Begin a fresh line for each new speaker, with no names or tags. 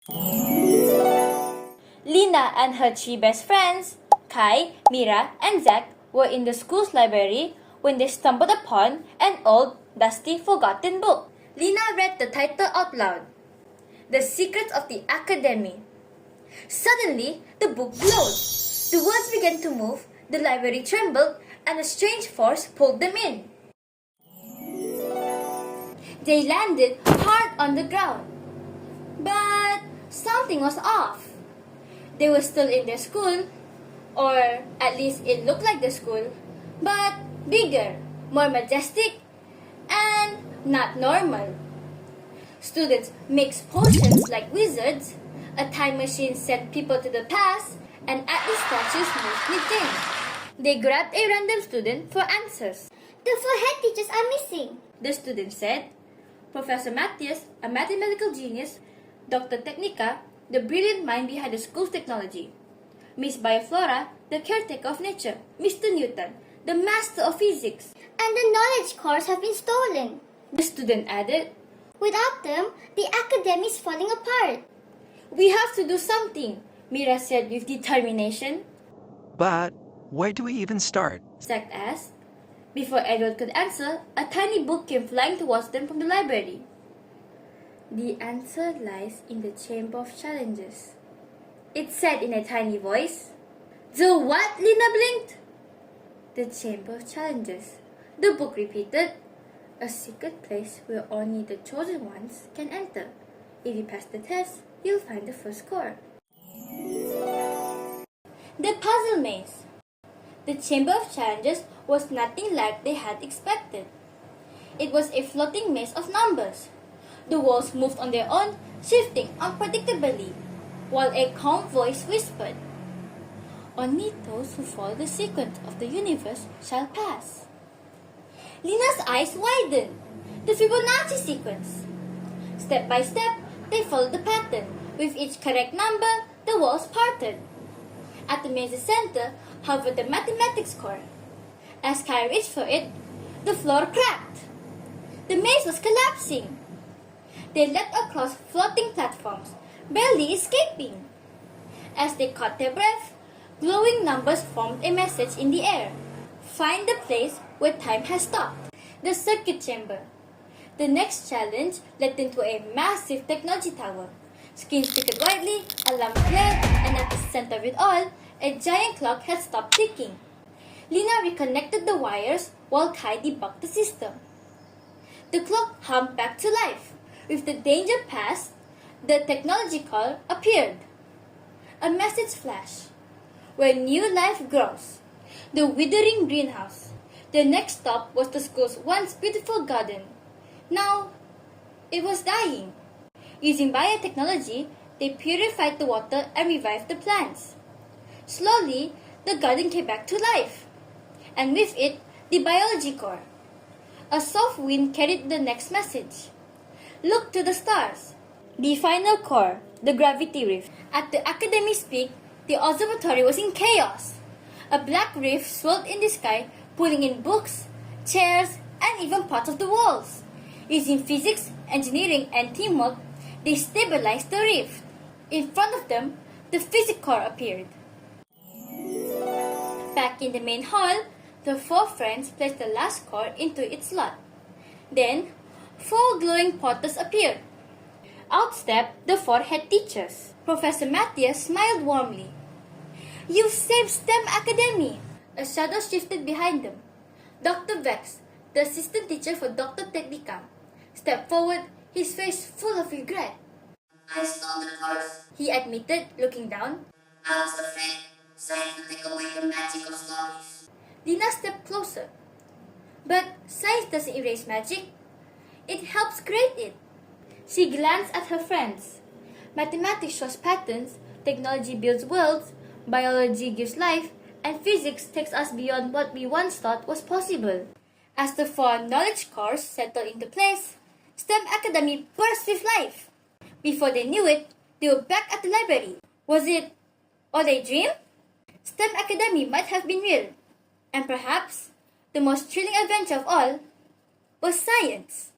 Lina and her three best friends, Kai, Mira, and Zack, were in the school's library when they stumbled upon an old, dusty, forgotten book. Lina read the title out loud. The Secrets of the Academy. Suddenly, the book glowed. The words began to move, the library trembled, and a strange force pulled them in. They landed hard on the ground. But something was off. They were still in their school, or at least it looked like the school, but bigger, more majestic, and not normal. Students mix potions like wizards, a time machine sent people to the past, and Atlas statues moved with them. They grabbed a random student for answers.
The four head teachers are missing,
The student said. Professor Matthias, a mathematical genius, Dr. Technica, the brilliant mind behind the school's technology, Miss Bioflora, the caretaker of nature, Mr. Newton, the master of physics,
and the knowledge cores have been stolen.
the student added.
Without them, the academy is falling apart.
We have to do something, Mira said with determination.
But where do we even start?
Zack asked. Before Edward could answer, a tiny book came flying towards them from the library. The answer lies in the Chamber of Challenges, it said in a tiny voice. The what? Lina blinked. The Chamber of Challenges, the book repeated. A secret place where only the chosen ones can enter. If you pass the test, you'll find the first core. The puzzle maze. The Chamber of Challenges was nothing like they had expected. It was a floating maze of numbers. The walls moved on their own, shifting unpredictably, while a calm voice whispered, "Only those who follow the sequence of the universe shall pass." Lina's eyes widened. The Fibonacci sequence. Step by step, they followed the pattern. With each correct number, the walls parted. At the maze's center hovered the mathematics core. As Kai reached for it, the floor cracked. The maze was collapsing. They leapt across floating platforms, barely escaping. As they caught their breath, glowing numbers formed a message in the air. Find the place where time has stopped. The circuit chamber. The next challenge led them to a massive technology tower. Screens flickered widely, a lamp flared, and at the center of it all, a giant clock had stopped ticking. Lina reconnected the wires while Kai debugged the system. The clock hummed back to life. With the danger past, the technology call appeared. A message flashed. Where new life grows. The withering greenhouse. The next stop was the school's once beautiful garden. Now, it was dying. Using biotechnology, they purified the water and revived the plants. Slowly, the garden came back to life. And with it, the biology core. A soft wind carried the next message. Look to the stars. The final core, the gravity rift. At the academy's peak, the observatory was in chaos. A black rift swirled in the sky, pulling in books, chairs, and even parts of the walls. Using physics, engineering, and teamwork, they stabilized the rift. In front of them, the physics core appeared. Back in the main hall, the four friends placed the last core into its slot. Then, four glowing portals appeared. Out stepped the four head teachers. Professor Matthias smiled warmly. "You've saved STEM Academy!" A shadow shifted behind them. Dr. Vex, the assistant teacher for Dr. Technica, stepped forward, his face full of regret.
"I stole the course,"
He admitted, looking down.
"I was afraid science would take away the magic of stories."
Lina stepped closer. But science doesn't erase magic. It helps create it. She glanced at her friends. Mathematics shows patterns, technology builds worlds, biology gives life, and physics takes us beyond what we once thought was possible. As the four knowledge cores settled into place, STEM Academy burst with life. Before they knew it, they were back at the library. Was it all a dream? STEM Academy might have been real. And perhaps, the most thrilling adventure of all was science.